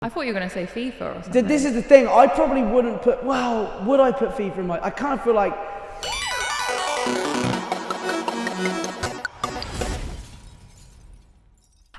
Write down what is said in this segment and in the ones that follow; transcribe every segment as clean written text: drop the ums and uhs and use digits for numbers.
I thought you were going to say FIFA or something. This is the thing. I probably wouldn't put. Well, would I put FIFA in my? I kind of feel like.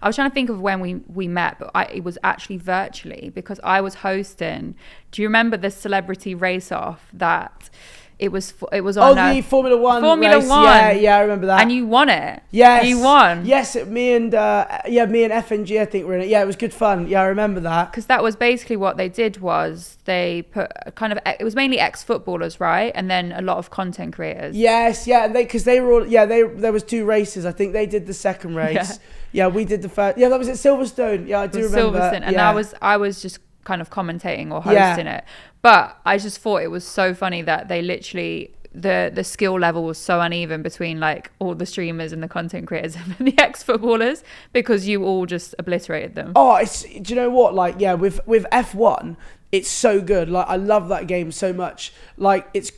I was trying to think of when we met, but it was actually virtually because I was hosting. Do you remember the celebrity race-off that it was on? Oh, the Formula One race. 1. Yeah, I remember that. And you won it. Yes, you won. Yes, me and FNG, I think were in it. Yeah, it was good fun. Yeah, I remember that. Because that was basically what they did was they put it was mainly ex-footballers, right? And then a lot of content creators. Yes, yeah, because they were all, there was 2 races. I think they did the second race. Yeah, we did the first. Yeah, that was at Silverstone. Yeah, I do remember. Silverstone, and I was just kind of commentating or hosting it. But I just thought it was so funny that they literally the skill level was so uneven between like all the streamers and the content creators and the ex-footballers because you all just obliterated them. Oh, do you know what? Like, yeah, with F1, it's so good. Like, I love that game so much. Like, it's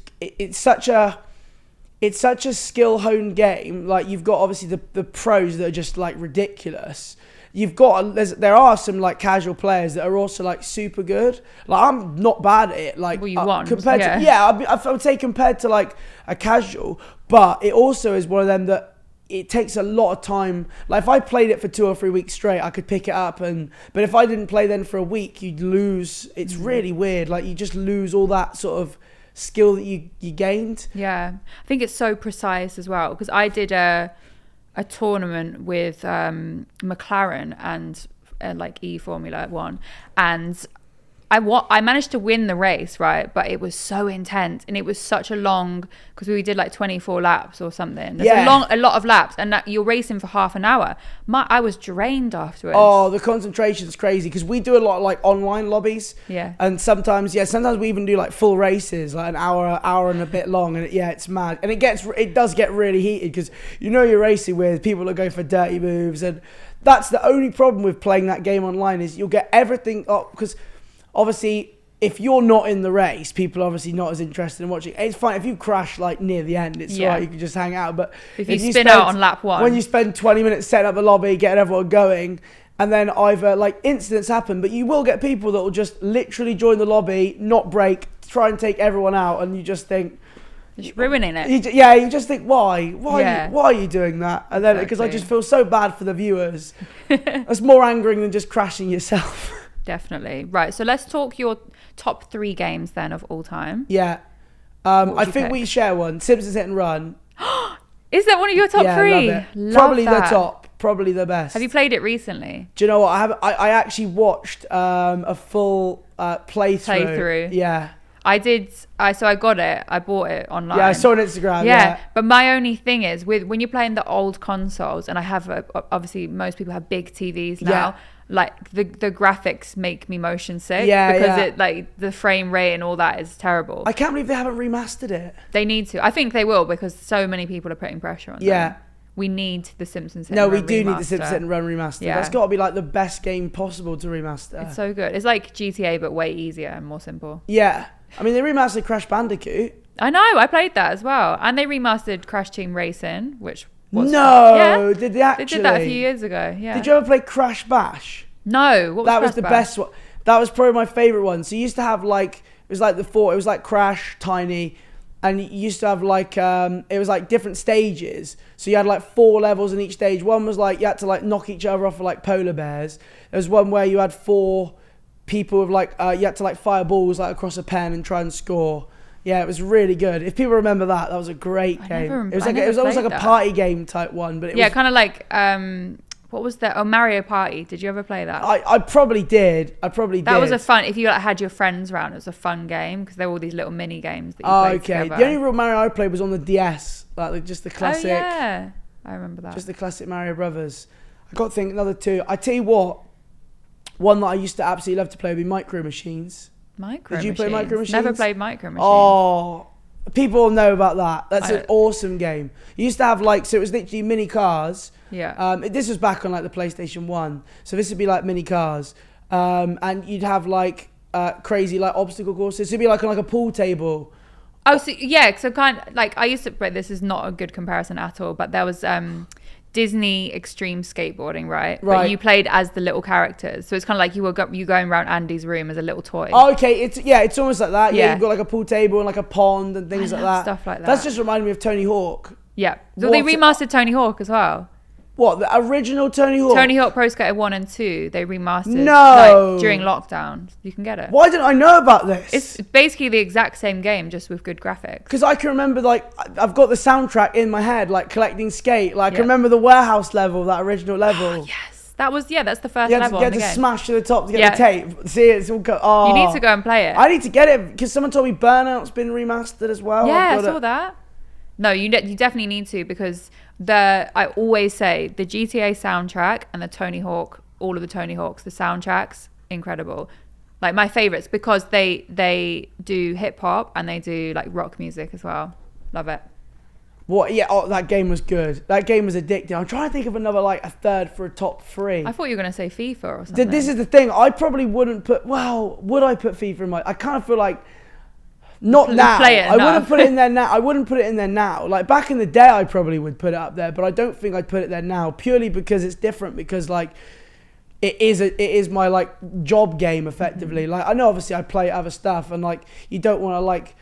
such a skill honed game. Like, you've got obviously the pros that are just like ridiculous. There are some like casual players that are also like super good. Like, I'm not bad at it. Like, you won compared to I would say compared to like a casual, but it also is one of them that it takes a lot of time. Like, if I played it for 2 or 3 weeks straight, I could pick it up, but if I didn't play then for a week, you'd lose. It's really weird. Like, you just lose all that sort of skill that you gained. Yeah, I think it's so precise as well because I did a tournament with McLaren and like Formula 1, and I managed to win the race, right? But it was so intense and it was such a long, because we did like 24 laps or something. There's a lot of laps, and you're racing for half an hour. I was drained afterwards. Oh, the concentration's crazy because we do a lot of like online lobbies. Yeah. And sometimes we even do like full races, like an hour and a bit long, and it's mad. And it does get really heated because you're racing with people that go for dirty moves, and that's the only problem with playing that game online is you'll get everything up because obviously, if you're not in the race, people are obviously not as interested in watching. It's fine if you crash like near the end. It's all right, you can just hang out. But if you spin out on lap 1, when you spend 20 minutes setting up a lobby, getting everyone going, and then either like incidents happen, but you will get people that will just literally join the lobby, not brake, try and take everyone out, and you just think, just ruining it. You just think, why are you doing that? And then because I just feel so bad for the viewers. That's more angering than just crashing yourself. Definitely. Right, so let's talk your top 3 games then of all time. Yeah. I think we share one. Simpsons Hit and Run. Is that one of your top 3? Love it. Probably the top. Probably the best. Have you played it recently? Do you know what? I actually watched a full playthrough. Yeah. I did. So I got it. I bought it online. Yeah, I saw it on Instagram. Yeah. But my only thing is when you're playing the old consoles, and I have obviously most people have big TVs now. Yeah. Like the graphics make me motion sick because it like the frame rate and all that is terrible. I can't believe they haven't remastered it. They need to. I think they will because so many people are putting pressure on them. Yeah. We need the Simpsons Hit and Run remaster. No, we do need the Simpsons Hit and Run remaster. Yeah. That's got to be like the best game possible to remaster. It's so good. It's like GTA but way easier and more simple. Yeah. I mean, they remastered Crash Bandicoot. I know. I played that as well. And they remastered Crash Team Racing, which was did they actually? They did that a few years ago. Yeah. Did you ever play Crash Bash? No. What was that? Crash Was the Bash? Best one. That was probably my favorite one. So you used to have like it was like Crash, Tiny, and you used to have like it was like different stages. So you had like 4 levels in each stage. One was like you had to like knock each other off of like polar bears. There was one where you had 4 people with like you had to like fire balls like across a pen and try and score. Yeah, it was really good. If people remember that was a great game. It was almost like a party game type one, but it was kind of like what was that? Oh, Mario Party. Did you ever play that? I probably did. That was a fun. If you like, had your friends around, it was a fun game because there were all these little mini games that you played together. The only real Mario I played was on the DS, like just the classic. Oh yeah, I remember that. Just the classic Mario Brothers. I got to think another 2. I tell you what, one that I used to absolutely love to play would be Micro Machines. Did you play Micro Machines? Never played Micro Machines. Oh, people know about that. That's an awesome game. You used to have so it was literally mini cars. Yeah. This was back on like the PlayStation 1. So this would be like mini cars. And you'd have like crazy like obstacle courses. So it'd be like on like a pool table. Oh, so yeah. So kind of like I used to. But this is not a good comparison at all. But there was Disney extreme skateboarding, right? Right. But you played as the little characters, so it's kind of like you going around Andy's room as a little toy. Oh, okay, it's almost like that. Yeah, Yeah. you've got like a pool table and like a pond and things I like love that. stuff like that. That's just reminding me of Tony Hawk. Yeah, so they remastered Tony Hawk as well. What, the original Tony Hawk? Tony Hawk Pro Skater 1 and 2, they remastered No. during lockdown. You can get it. Why didn't I know about this? It's basically the exact same game, just with good graphics. Because I can remember, like, I've got the soundtrack in my head, like collecting skate. Like, I Yeah. remember the warehouse level, that original level. Yes, that's the first You had level. to in get the to game. smash to the top to get Yeah. the tape. See, it's all oh. You need to go and play it. I need to get it because someone told me Burnout's been remastered as well. Yeah, I I've got saw it. that. No, you definitely need to, because I always say the GTA soundtrack and the Tony Hawk, all of the Tony Hawks, the soundtracks, incredible. Like my favorites, because they do hip hop and they do like rock music as well. Love it. What? Yeah. Oh, that game was good. That game was addicting. I'm trying to think of another, like a third for a top 3. I thought you were gonna say FIFA or something. This is the thing. I probably wouldn't put. Well, would I put FIFA in my? I kind of feel like. Not now. Play it I enough. wouldn't put it in there now. I wouldn't put it in there now. Like back in the day, I probably would put it up there, but I don't think I'd put it there now, purely because it's different. Because like, it is my like job game effectively. Like I know obviously I play other stuff, and like you don't want to like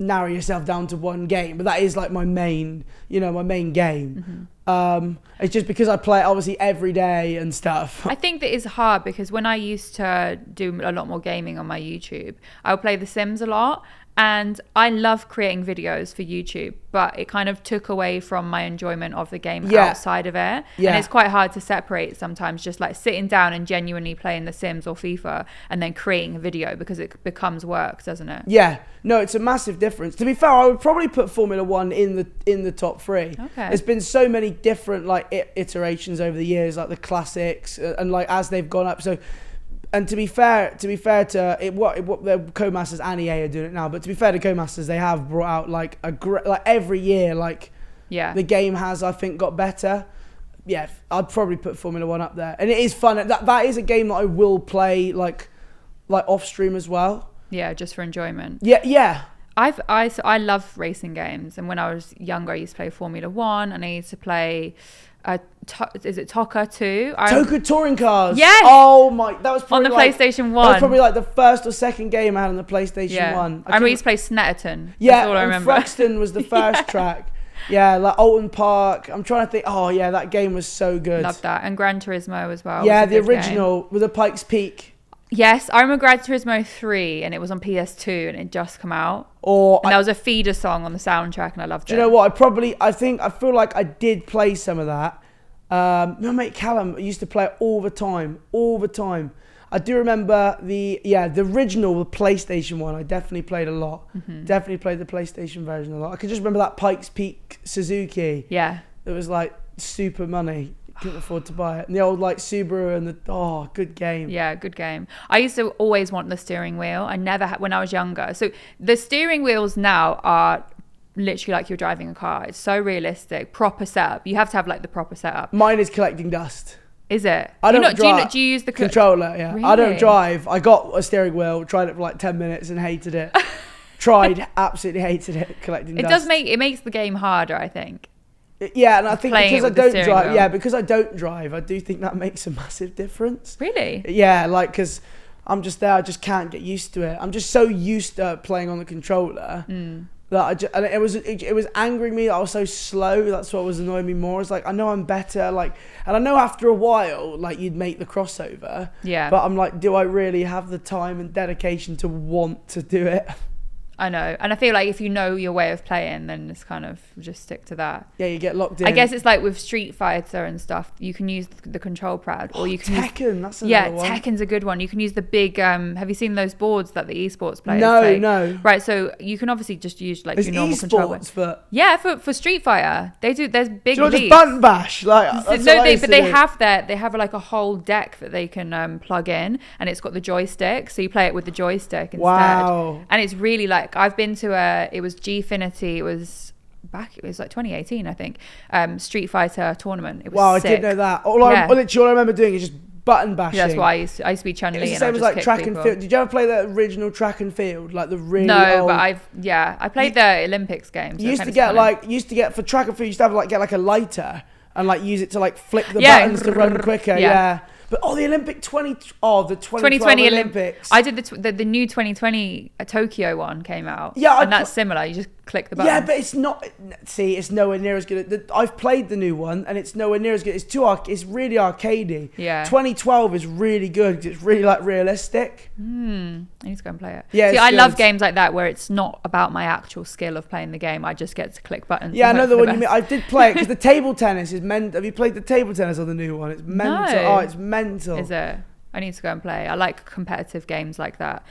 narrow yourself down to one game, but that is like my main game. It's just because I play it obviously every day and stuff. I think that is hard, because when I used to do a lot more gaming on my YouTube, I would play The Sims a lot. And I love creating videos for YouTube, but it kind of took away from my enjoyment of the game outside of it. Yeah. And it's quite hard to separate sometimes, just like sitting down and genuinely playing The Sims or FIFA and then creating a video, because it becomes work, doesn't it? Yeah, no, it's a massive difference. To be fair, I would probably put Formula One in the top 3. Okay. There's been so many different like iterations over the years, like the classics, and like as they've gone up. So, and to be fair to it, what the Codemasters and EA are doing it now. But to be fair to Codemasters, they have brought out like like every year, like the game has, I think, got better. Yeah, I'd probably put Formula One up there, and it is fun. That is a game that I will play like off stream as well. Yeah, just for enjoyment. Yeah. I love racing games, and when I was younger, I used to play Formula One, and I used to play. Is it Toka 2? Toka Touring Cars. Yes. Oh my, that was probably on the like, PlayStation 1. That was probably like the first or second game I had on the PlayStation 1. I remember we used to play Snetterton. Yeah, That's all I and remember. Thruxton was the first track. Yeah, like Alton Park. I'm trying to think. Oh yeah, that game was so good. Love that. And Gran Turismo as well. Yeah, was a the good original game. with the Pikes Peak. Yes, I remember Gran Turismo 3, and it was on PS2, and it just come out. And there was a feeder song on the soundtrack, and I loved it. Do you know what? I feel like I did play some of that. My mate Callum used to play it all the time. I do remember the original, the PlayStation 1. I definitely played a lot. Definitely played the PlayStation version a lot. I can just remember that Pikes Peak Suzuki. Yeah. It was like super money. Couldn't afford to buy it. And the old like Subaru and good game. Yeah, good game. I used to always want the steering wheel. I never had when I was younger. So the steering wheels now are literally like you're driving a car. It's so realistic. Proper setup. You have to have like the proper setup. Mine is collecting dust. Is it? I don't drive. Do you use the controller? Yeah, really? I don't drive. I got a steering wheel, tried it for like 10 minutes and hated it. Absolutely hated it. Collecting dust. It makes the game harder, I think. Yeah, and I think because I don't drive. Wheel. Yeah, because I don't drive, I do think that makes a massive difference. Really? Yeah, like because I'm just there. I just can't get used to it. I'm just so used to playing on the controller. That and it was angering me that I was so slow. That's what was annoying me more. It's like I know I'm better, like, and I know after a while, like you'd make the crossover. Yeah. But I'm like, do I really have the time and dedication to want to do it? I know, and I feel like if you know your way of playing, then it's kind of just stick to that. Yeah, you get locked in. I guess it's like with Street Fighter and stuff. You can use the control pad, or you can Tekken. That's another one. Tekken's a good one. You can use the big. Have you seen those boards that the esports players No, take? no. Right, so you can obviously just use like There's your normal controller. Esports for Street Fighter, they do. There's big. Do you know, just leagues. button bash like. They have like a whole deck that they can plug in, and it's got the joystick, so you play it with the joystick instead. Wow. And it's really like I've been to it was Gfinity. It was like 2018, I think. Street Fighter tournament. It was wow, sick. I didn't know that. All I remember doing is just button bashing. Yeah, that's why I used to be Chun-Li. It's the same as like track and field. Did you ever play the original track and field, like the really old? But I played the Olympics games. You used to get for track and field. You used to have like get like a lighter. and like use it to like flick the Yeah. buttons to run quicker. Yeah. But the Olympic the 2020 Olympics. I did the new 2020 Tokyo one came out. Yeah, and that's similar. You just click the button. Yeah, but it's not. See, it's nowhere near as good. I've played the new one, and it's nowhere near as good. It's really arcadey. Yeah. 2012 is really good 'cause it's really like realistic. I need to go and play it. Yeah, see, it's I good. love games like that where it's not about my actual skill of playing the game. I just get to click buttons. Yeah, I and know hope the for one best. you mean. I did play it because the table tennis is meant. Have you played the table tennis on the new one? It's mental. No. Oh, it's mental. Is it? I need to go and play. I like competitive games like that.